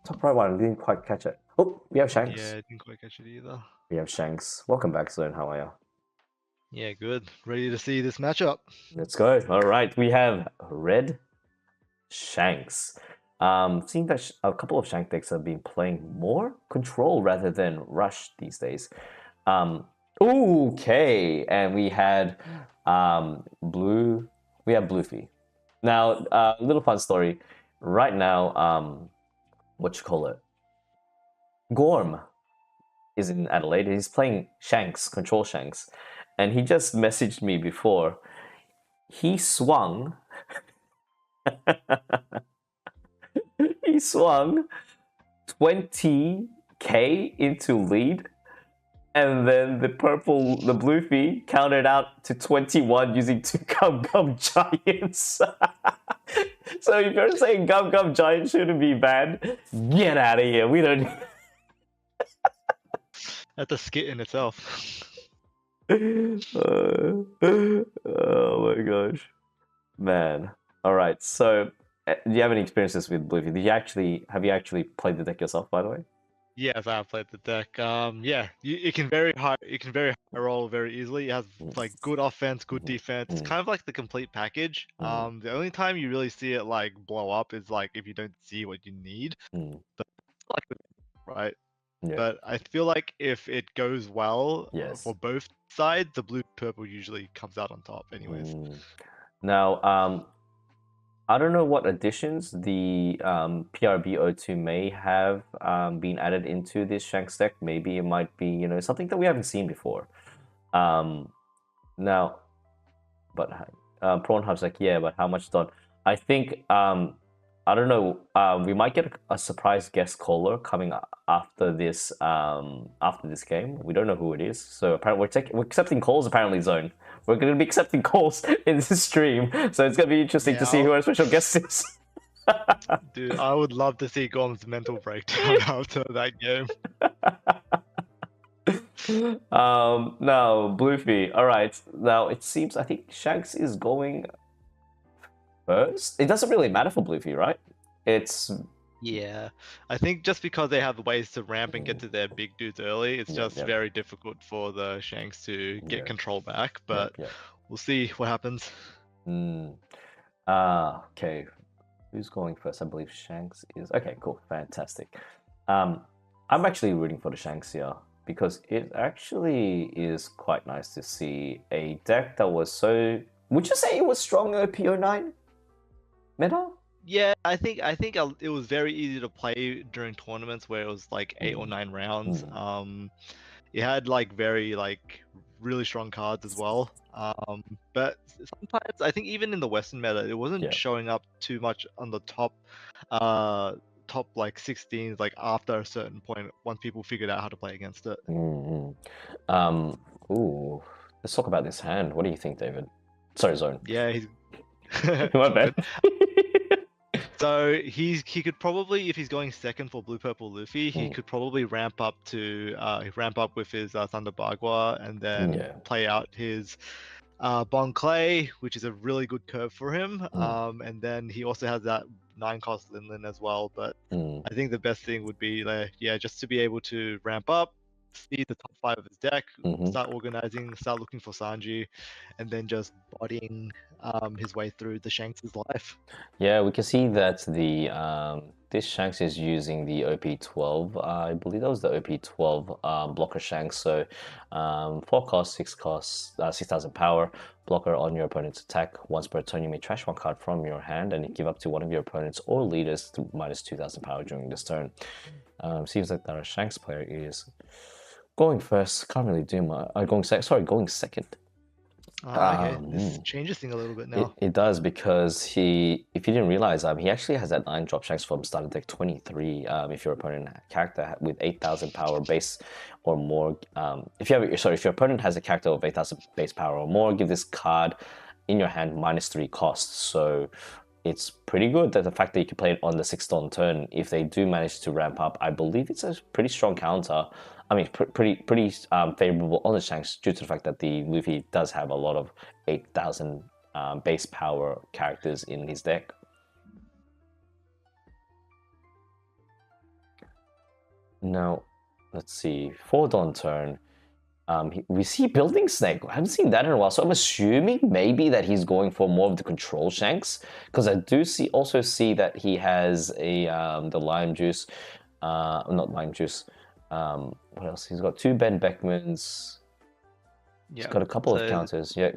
top right one. I didn't quite catch it. Oh, we have Shanks. Yeah, I didn't quite catch it either. We have Shanks. Welcome back, Zone. How are you? Yeah, good. Ready to see this matchup. Let's go. All right, we have Red Shanks. Seeing that a couple of Shank decks have been playing more control rather than rush these days. Okay, and we had blue. We have Luffy. Now, little fun story. Right now, what you call it? Gorm is in Adelaide. He's playing Shanks, control Shanks, and he just messaged me before. He swung. He swung 20k into lead, and then the Bluefy countered out to 21 using 2 Gum Gum Giants. So if you're saying Gum Gum Giant shouldn't be banned, get out of here. We don't. That's a skit in itself. Oh my gosh, man. All right, so do you have any experiences with Bluefy? Have you actually played the deck yourself, by the way? Yes, I've played the deck. Yeah, it can very high. It can very high roll very easily. It has like good offense, good defense. It's kind of like the complete package. The only time you really see it like blow up is like if you don't see what you need. But like, right. Yeah. But I feel like if it goes well Yes. for both sides, the blue purple usually comes out on top, anyways. Now, I don't know what additions the PRB02 may have been added into this Shanks deck. Maybe it might be, something that we haven't seen before. Now, but Prawn Hub's like, yeah, but how much done? I think, I don't know, we might get a surprise guest caller coming after this game. We don't know who it is, so apparently we're accepting calls. Apparently, Zone. We're going to be accepting calls in this stream, so it's going to be interesting to see who our special guest is. Dude, I would love to see Gorm's mental breakdown after that game. Now, Bluefy. All right. Now, it seems, I think Shanks is going first. It doesn't really matter for Bluefy, right? Yeah, I think just because they have ways to ramp and get to their big dudes early, it's just very difficult for the Shanks to get control back. But we'll see what happens. Okay. Who's going first? I believe Shanks is. Okay, cool. Fantastic. I'm actually rooting for the Shanks here because it actually is quite nice to see a deck that was so... Would you say it was strong OP09 meta? Yeah, I think it was very easy to play during tournaments where it was like 8 or 9 rounds. It had like really strong cards as well. But sometimes I think even in the Western meta, it wasn't showing up too much on the top like 16s like after a certain point once people figured out how to play against it. Ooh, let's talk about this hand. What do you think, David? Sorry, Zone. Yeah, he's my bad. So he could probably, if he's going second for Blue Purple Luffy, he could probably ramp up with his Thunder Bagua and then play out his Bon Clay, which is a really good curve for him. And then he also has that 9-cost Linlin as well. But I think the best thing would be just to be able to ramp up, see the top 5 of his deck, start organizing, start looking for Sanji, and then just bodying his way through the Shanks' life. Yeah, we can see that this Shanks is using the OP12. I believe that was the OP12 blocker Shanks. So 4 cost, 6 cost, 6,000 power. Blocker on your opponent's attack. Once per turn, you may trash 1 card from your hand and give up to one of your opponents or leaders to minus 2,000 power during this turn. Seems like our Shanks player is going first. Can't really do much. Going second. Okay, this changes things a little bit now. It does, because if you didn't realize, he actually has that 9 drop Shanks from starter deck 23. If your opponent character with 8,000 power base or more, if your opponent has a character of 8,000 base power or more, give this card in your hand minus 3 costs. So it's pretty good that the fact that you can play it on the 6th turn. If they do manage to ramp up, I believe it's a pretty strong counter. I mean, pretty favorable on the Shanks due to the fact that the Luffy does have a lot of 8,000 base power characters in his deck. Now, let's see. For Dawn turn, we see Building Snake. I haven't seen that in a while, so I'm assuming maybe that he's going for more of the control Shanks, because I do also see that he has a the lime juice, not lime juice. What else? He's got 2 Ben Beckmans. He's got a couple of counters. Yeah,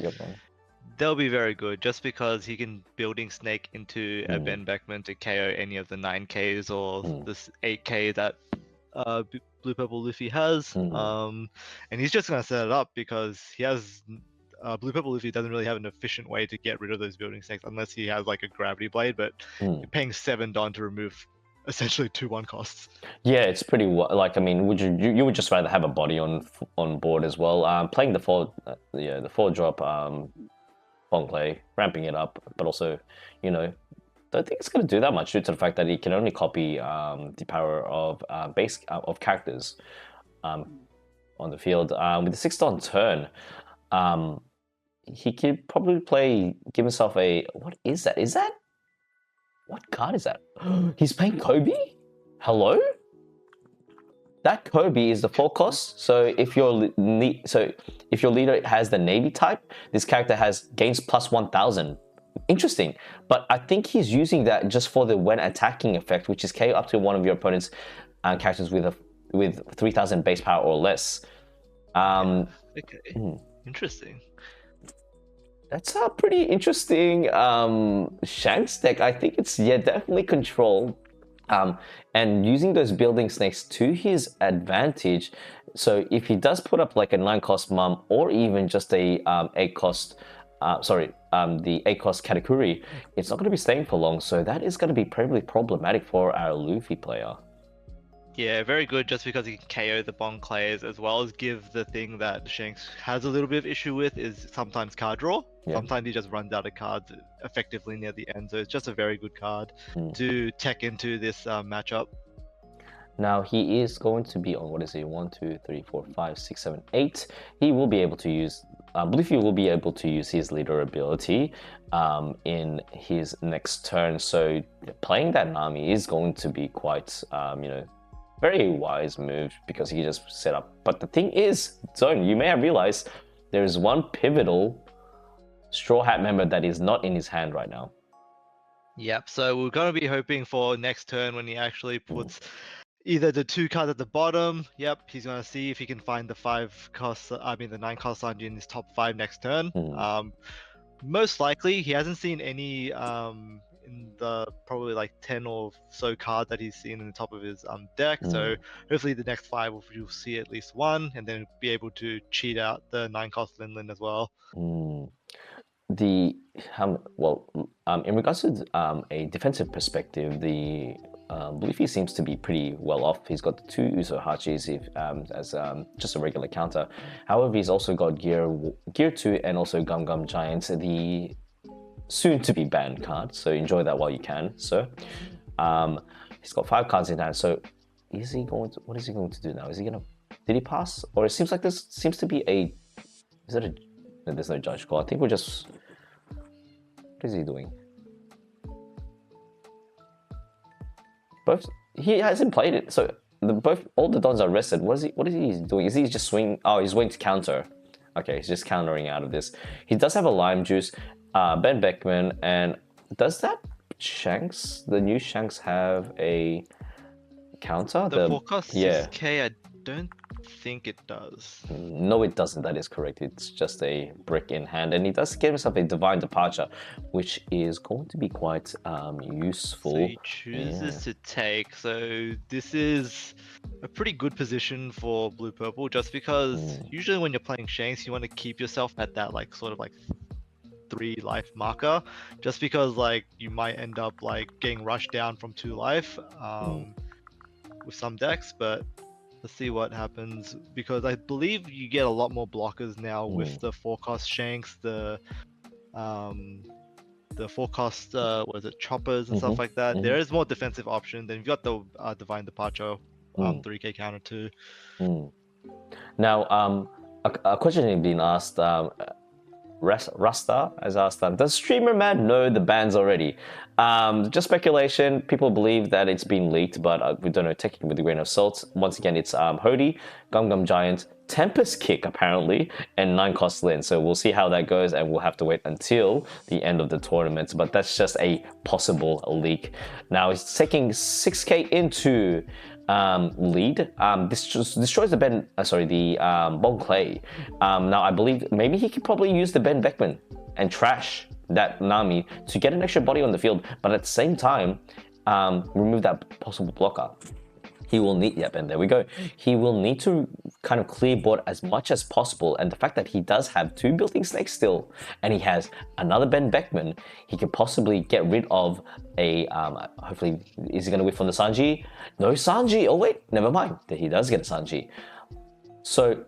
they'll be very good just because he can Building Snake into a Ben Beckman to KO any of the 9Ks or this 8K that Blue Purple Luffy has. And he's just going to set it up because he has Blue Purple Luffy doesn't really have an efficient way to get rid of those Building Snakes unless he has like a Gravity Blade, but you're paying 7 Don to remove essentially 2/1 costs. Yeah, it's pretty like, I mean, would you would just rather have a body on board as well. Playing the 4-drop Bonkley, ramping it up, but also, you know, don't think it's going to do that much due to the fact that he can only copy the power of base of characters on the field. With the 6-Don turn, he could probably give himself a, what is that? What card is that? He's playing Kobe? Hello? That Kobe is the 4 cost. So if your leader has the Navy type, this character gains plus 1,000. Interesting. But I think he's using that just for the when attacking effect, which is KO up to one of your opponent's characters with 3,000 base power or less. Okay. Interesting. That's a pretty interesting Shanks deck. I think it's definitely control. And using those Building Snakes to his advantage. So if he does put up like a 9-cost Mum or even just a 8-cost, the 8-cost Katakuri, it's not going to be staying for long. So that is going to be probably problematic for our Luffy player. Yeah, very good just because he can KO the Bon Clays as well as give the thing that Shanks has a little bit of issue with is sometimes card draw. Yeah. Sometimes he just runs out of cards effectively near the end. So it's just a very good card to tech into this matchup. Now he is going to be on, what is it, 1, 2, 3, 4, 5, 6, 7, 8. He will be able to use, Luffy will be able to use his leader ability in his next turn. So playing that Nami is going to be quite, very wise move because he just set up. But the thing is, Zone, you may have realized there is one pivotal Straw Hat member that is not in his hand right now. Yep, so we're going to be hoping for next turn when he actually puts either the 2 cards at the bottom. Yep, he's going to see if he can find the 9-cost Sanji in his top 5 next turn. Most likely, he hasn't seen any in the probably like 10 or so cards that he's seen in the top of his deck. So hopefully the next 5 you'll see at least 1 and then be able to cheat out the 9-cost Linlin as well. In regards to a defensive perspective, the Luffy seems to be pretty well off. He's got the 2 Uso Hachis as just a regular counter. However, he's also got Gear 2 and also Gum Gum Giants, the soon-to-be banned card. So enjoy that while you can, sir. He's got 5 cards in hand. So what is he going to do now? Did he pass? Or it seems like this seems to be a... No, there's no judge call. I think we're just... What is he doing? He hasn't played it, so all the Dons are rested. What is he doing? Is he just swinging? Oh, he's waiting to counter. Okay, he's just countering out of this. He does have a Lime Juice, Ben Beckman, and does that Shanks, the new Shanks, have a counter? The forecast 6K, I don't think it does. No, it doesn't. That is correct. It's just a brick in hand, and he does give himself a Divine Departure, which is going to be quite useful. So he chooses to take. So this is a pretty good position for Blue Purple, just because usually when you're playing Shanks, you want to keep yourself at that sort of 3 life marker, just because you might end up getting rushed down from 2 life with some decks. But let's see what happens, because I believe you get a lot more blockers now with the 4-cost Shanks, the 4-cost choppers and stuff like that. There is more defensive option. Then you've got the Divine Departure 3K counter too. Now a question is being asked, Rasta as asked, does streamer man know the bans already? Just speculation. People believe that it's been leaked, but we don't know. Taking it with a grain of salt. Once again, it's Hody, Gum Gum Giant, Tempest Kick apparently, and 9-cost Lin. So we'll see how that goes, and we'll have to wait until the end of the tournament. But that's just a possible leak. Now it's taking 6k into lead. This just destroys the Bon Clay. Now I believe maybe he could probably use the Ben Beckman and trash that Nami to get an extra body on the field, but at the same time, remove that possible blocker. He will need, yep, and there we go. He will need to kind of clear board as much as possible. And the fact that he does have 2 building snakes still, and he has another Ben Beckman, he could possibly get rid of a, hopefully, is he going to whiff on the Sanji? No Sanji, oh wait, never mind, he does get a Sanji. So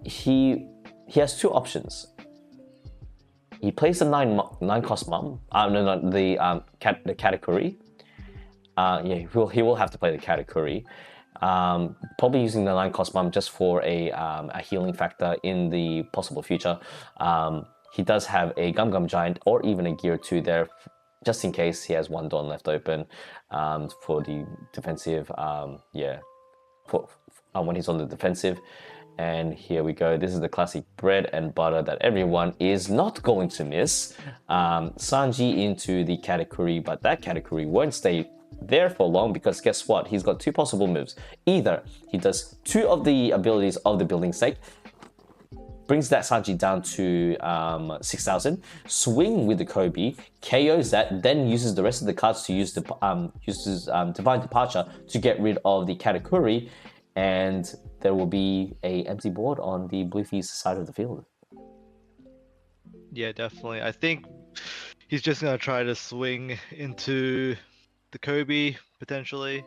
he has 2 options. He plays the 9-cost mum, the Katakuri. Yeah, he will have to play the Katakuri. Probably using the 9-cost mum just for a healing factor in the possible future. He does have a Gum Gum Giant or even a Gear 2 there, just in case he has 1 Dawn left open for the defensive. When he's on the defensive. And here we go. This is the classic bread and butter that everyone is not going to miss. Sanji into the Katakuri, but that Katakuri won't stay there for long because guess what? He's got 2 possible moves. Either he does 2 of the abilities of the building snake, brings that Sanji down to 6,000, swing with the Kobe, KOs that, then uses the rest of the cards to use the uses Divine Departure to get rid of the Katakuri, and there will be a empty board on the Bluefy's side of the field. Yeah, definitely. I think he's just gonna try to swing into the Kobe potentially,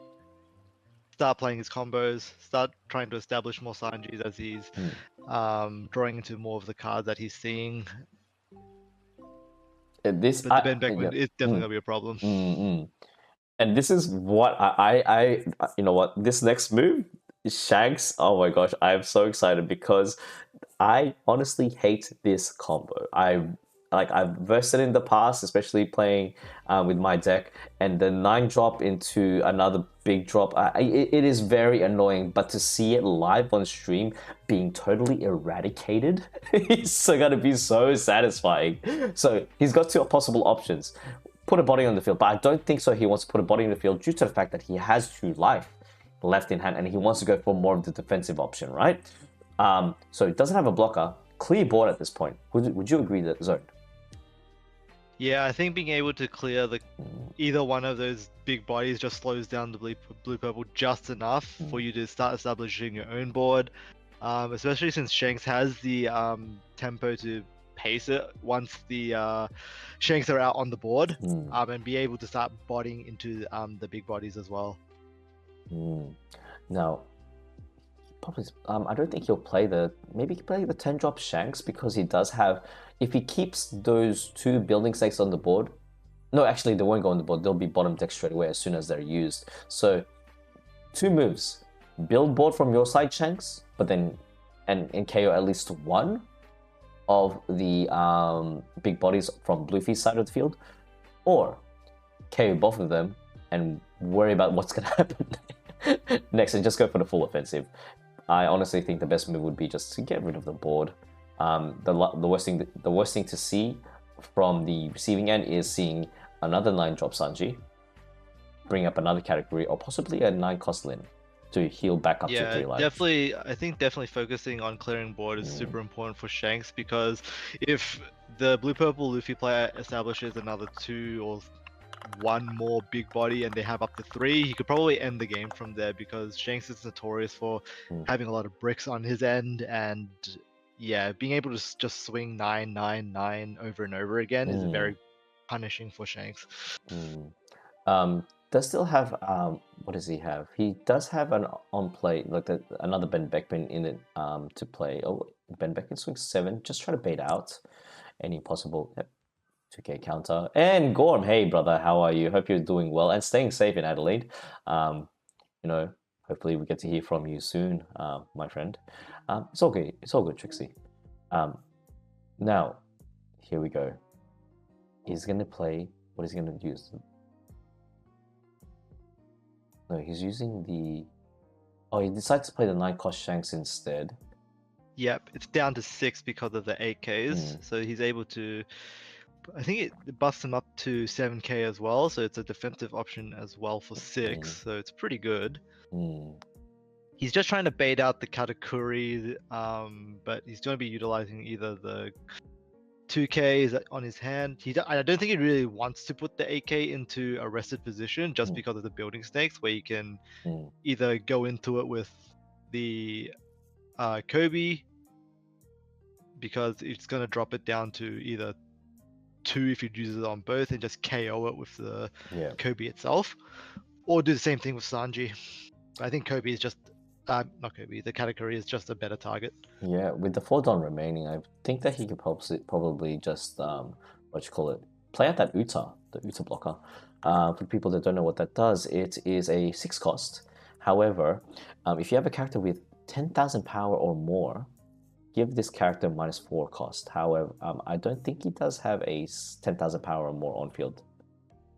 start playing his combos, start trying to establish more Sanjis as he's drawing into more of the cards that he's seeing. But the Ben Beckman is definitely gonna be a problem. And this is what I you know what, this next move, Shanks, oh my gosh, I'm so excited because I honestly hate this combo. I've versed it in the past, especially playing with my deck, and the 9-drop into another big drop, it is very annoying, but to see it live on stream being totally eradicated, it's gonna be so satisfying. So he's got 2 possible options. Put a body on the field, but I don't think so he wants to put a body in the field due to the fact that he has 2 life left in hand and he wants to go for more of the defensive option, right? So it doesn't have a blocker, clear board at this point. Would you agree that, Zone? Yeah, I think being able to clear either one of those big bodies just slows down the blue-purple just enough for you to start establishing your own board, especially since Shanks has the tempo to pace it once the Shanks are out on the board, and be able to start bodying into the big bodies as well. Now, probably I don't think he'll play maybe he can play the 10-drop Shanks because he does have, if he keeps those 2 building snakes on the board, no, actually they won't go on the board, they'll be bottom deck straight away as soon as they're used. So 2 moves, build board from your side Shanks, but then and KO at least 1 of the big bodies from Luffy's side of the field, or KO both of them and worry about what's going to happen next and just go for the full offensive. I honestly think the best move would be just to get rid of the board. The worst thing to see from the receiving end is seeing another 9-drop Sanji, bring up another category, or possibly a 9-cost Lin to heal back up to 3 life. Definitely. I think definitely focusing on clearing board is super important for Shanks, because if the blue-purple Luffy player establishes another 2 or 1 more big body and they have up to 3, he could probably end the game from there, because Shanks is notorious for having a lot of bricks on his end, and yeah, being able to just swing 9-9-9 over and over again is very punishing for Shanks. Does still have what does he have? He does have an on play, like another Ben Beckman in it to play. Oh, Ben Beckman swings 7. Just try to bait out any possible 2k counter. And Gorm, hey brother, how are you? Hope you're doing well and staying safe in Adelaide. You know, hopefully we get to hear from you soon, my friend. It's all good. It's all good, Trixie. Now, here we go. He's gonna play. What is he gonna use? No, he's using the. Oh, he decides to play the 9-cost Shanks instead. Yep, it's down to 6 because of the 8Ks, so he's able to. I think it buffs him up to 7K as well, so it's a defensive option as well for 6, so it's pretty good. He's just trying to bait out the Katakuri, but he's going to be utilizing either the 2K on his hand. I don't think he really wants to put the 8K into a rested position just because of the building snakes, where you can either go into it with the Kobe, because it's going to drop it down to either 2 if you use it on both and just KO it with the Kobe itself, or do the same thing with Sanji. I think Kobe is just not Kobe. The category is just a better target. Yeah, with the 4 Don remaining, I think that he could probably just play out that Uta, the Uta blocker. For people that don't know what that does, it is a 6 cost. However, if you have a character with 10,000 power or more, give this character -4 cost. However, I don't think he does have a 10,000 power or more on field.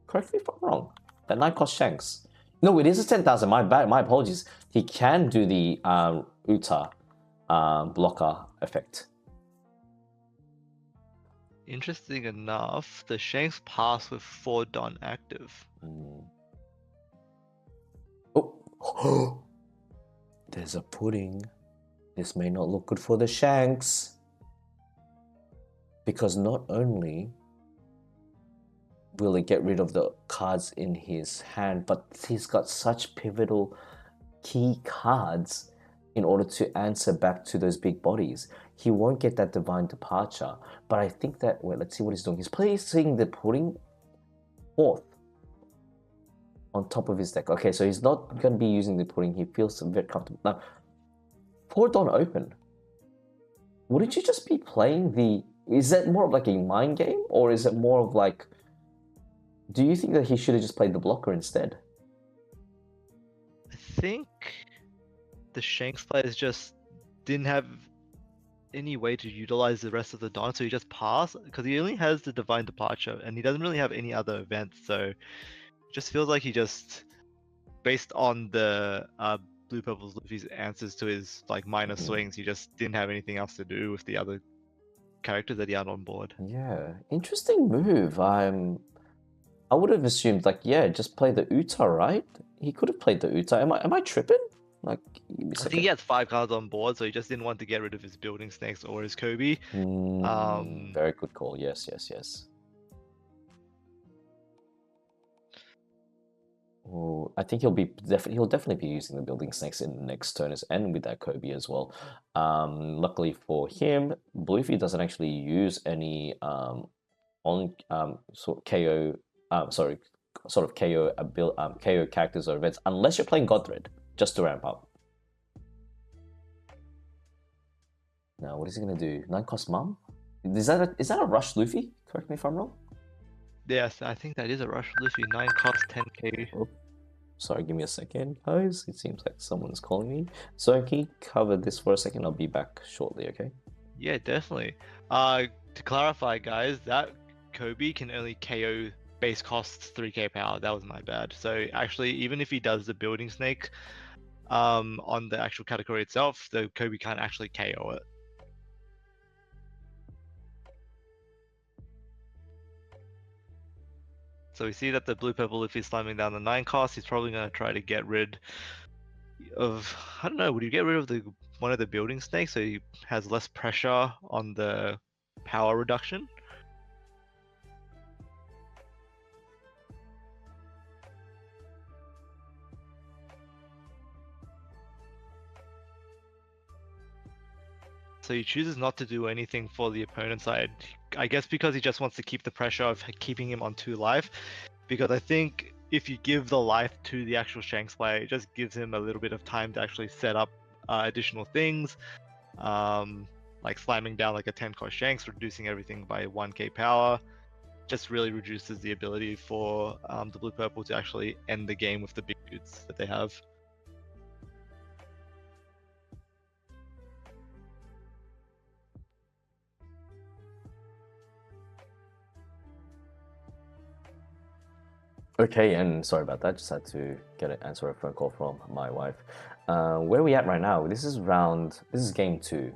Correct me if I'm wrong. That 9-cost Shanks. No, it is a 10,000. My bad. My apologies. He can do the Uta blocker effect. Interesting enough, the Shanks pass with 4 Don active. Oh, there's a pudding. This may not look good for the Shanks, because not only will it get rid of the cards in his hand, but he's got such pivotal key cards in order to answer back to those big bodies. He won't get that Divine Departure, but I think that, wait, let's see what he's doing. He's placing the pudding 4th on top of his deck. Okay, so he's not going to be using the pudding. He feels very comfortable. Now, 4 Don open. Wouldn't you just be playing the... Is that more of like a mind game? Or is it more of like... Do you think that he should have just played the blocker instead? I think the Shanks players just didn't have any way to utilize the rest of the Don, so he just passed, because he only has the Divine Departure, and he doesn't really have any other events, so it just feels like he just... Based on the... Blue Purple's Luffy's answers to his minor swings, he just didn't have anything else to do with the other characters that he had on board. Yeah, interesting move. I would have assumed just play the Uta, right? He could have played the Uta. Am I tripping? I think he has 5 cards on board, so he just didn't want to get rid of his building snakes or his Kobe. Very good call. Yes. Oh, I think he'll definitely be using the building snakes in the next turn, and with that Kobe as well. Luckily for him, Luffy doesn't actually use any KO characters or events unless you're playing Godthread, just to ramp up. Now, what is he gonna do? 9-cost Mum? Is that a rush Luffy? Correct me if I'm wrong. Yes, I think that is a rush Luffy. 9 cost 10k. Oh, sorry, give me a second, guys. It seems like someone's calling me. So can you cover this for a second? I'll be back shortly, okay? Yeah, definitely. To clarify, guys, that Kobe can only KO base costs 3k power. That was my bad. So actually, even if he does the building snake on the actual category itself, the Kobe can't actually KO it. So we see that the Blue Purple Luffy is slamming down the 9 cost. He's probably going to try to get rid of... I don't know, would you get rid of one of the building snakes so he has less pressure on the power reduction? So he chooses not to do anything for the opponent's side. I guess because he just wants to keep the pressure of keeping him on 2 life. Because I think if you give the life to the actual Shanks player, it just gives him a little bit of time to actually set up additional things. Like slamming down like a 10-cost Shanks, reducing everything by 1k power. Just really reduces the ability for the Blue Purple to actually end the game with the big dudes that they have. Okay, and sorry about that. Just had to answer a phone call from my wife. Where are we at right now? This is game two.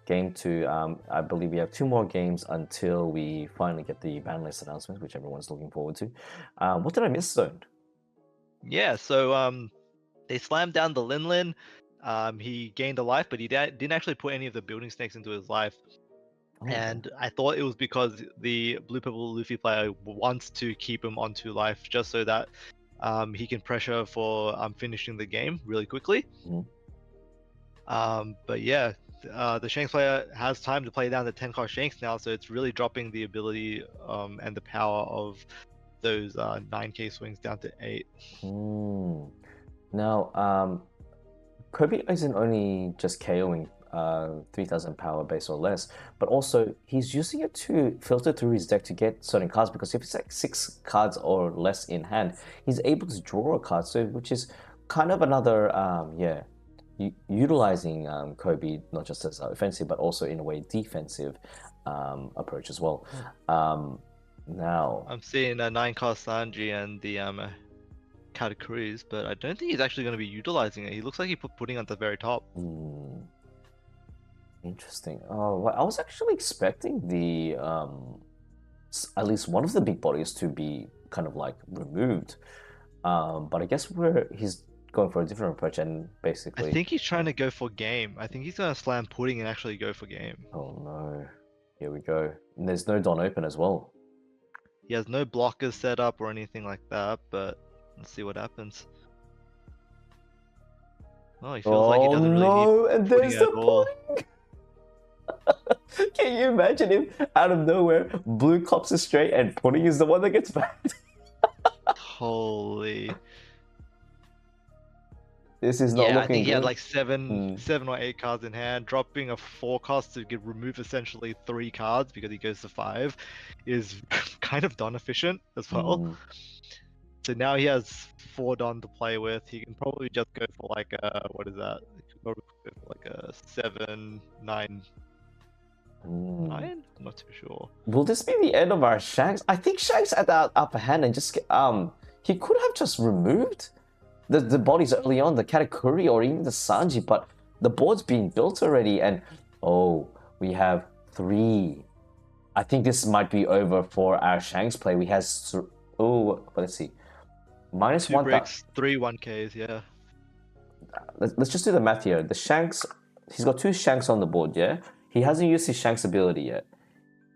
Game two. I believe we have 2 more games until we finally get the ban list announcement, which everyone's looking forward to. What did I miss, Zone? Yeah, so they slammed down the Lin. He gained a life, but he didn't actually put any of the building snakes into his life. Oh, and I thought it was because the blue purple Luffy player wants to keep him on 2 life just so that he can pressure for finishing the game really quickly. But yeah, the Shanks player has time to play down the 10-cost Shanks now, so it's really dropping the ability and the power of those 9k swings down to 8. Now, Kobe isn't only just KOing 3000 power base or less, but also he's using it to filter through his deck to get certain cards, because if it's like 6 cards or less in hand, he's able to draw a card, so which is kind of another utilizing Kobe not just as offensive but also in a way defensive approach as well. Now I'm seeing a 9-cost Sanji and the Katakuris, but I don't think he's actually going to be utilizing it. He looks like he put pudding at the very top. Interesting. Oh, well, I was actually expecting the at least one of the big bodies to be kind of like removed, but I guess he's going for a different approach and basically. I think he's trying to go for game. I think he's going to slam pudding and actually go for game. Oh no! Here we go. And there's no Don open as well. He has no blockers set up or anything like that, but let's see what happens. Oh, he feels like he doesn't really need pudding at all. Can you imagine if out of nowhere blue cops is straight and pudding is the one that gets banned? Holy. This is not looking good. I think he had like 7 or 8 cards in hand. Dropping a 4-cost to remove essentially 3 cards because he goes to 5 is kind of Don efficient as well. So now he has 4 Don to play with. He can probably just go for like a, what is that? He could probably go for like a 7, 9. 9? I'm not too sure. Will this be the end of our Shanks? I think Shanks had that upper hand and just he could have just removed the bodies early on, the Katakuri or even the Sanji, but the board's being built already, and we have 3. I think this might be over for our Shanks play. We have let's see, minus 2 bricks, 3 1Ks, yeah. Let's just do the math here. The Shanks, he's got 2 Shanks on the board, yeah. He hasn't used his Shanks ability yet,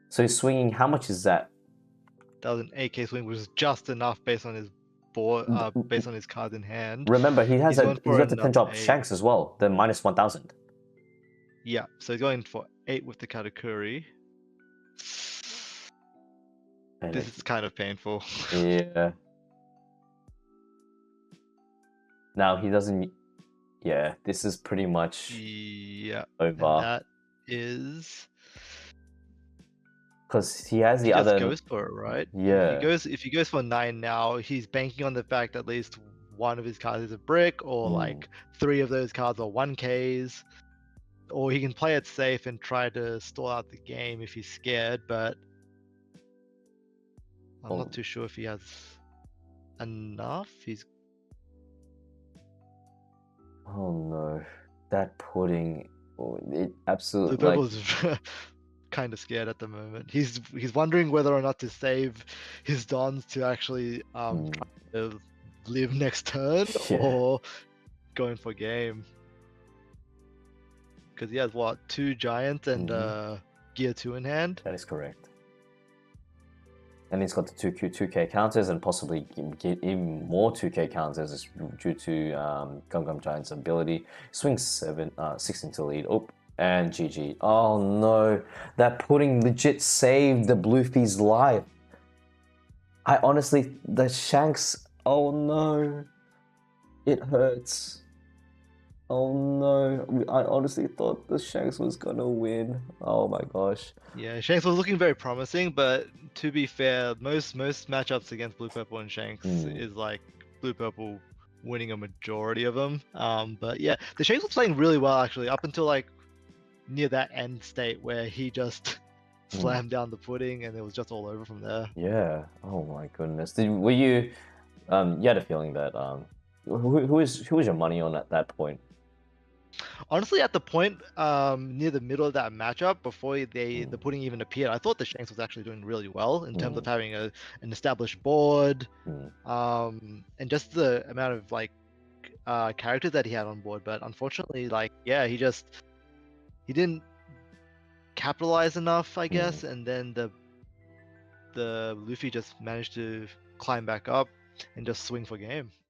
so he's swinging. How much is that? That was an 8k swing, which is just enough based on his board, based on his cards in hand. Remember, he's got the 10 drop Shanks as well, the minus 1000. Yeah, so he's going for 8 with the Katakuri. This is kind of painful. Yeah. Now he doesn't. Yeah, this is pretty much over. And that is because he has the he other. Just goes for it, right? Yeah. If he goes for 9 now, he's banking on the fact at least one of his cards is a brick, or like 3 of those cards are 1Ks, or he can play it safe and try to stall out the game if he's scared. But I'm not too sure if he has enough. Oh no, that pudding! It absolutely. Blue Purple's kind of scared at the moment. He's wondering whether or not to save his Dons to actually try to live next turn or going for game. Because he has 2 giants and gear 2 in hand. That is correct. And he's got the 2k counters and possibly get even more 2k counters due to Gum Gum Giant's ability. Swings 16 to lead. And GG. Oh no, that pudding legit saved the Bluefy's life. I honestly, the Shanks, oh no, it hurts. Oh no, I honestly thought the Shanks was gonna win. Oh my gosh. Yeah, Shanks was looking very promising, but to be fair, most matchups against Blue Purple and Shanks is like Blue Purple winning a majority of them. But yeah, the Shanks was playing really well actually up until like near that end state where he just slammed down the pudding and it was just all over from there. Yeah. Oh my goodness. Were you You had a feeling that who was your money on at that point? Honestly, at the point near the middle of that matchup, before the pudding even appeared, I thought the Shanks was actually doing really well in terms of having an established board, and just the amount of like characters that he had on board. But unfortunately, like he didn't capitalize enough, I guess, and then the Luffy just managed to climb back up and just swing for game.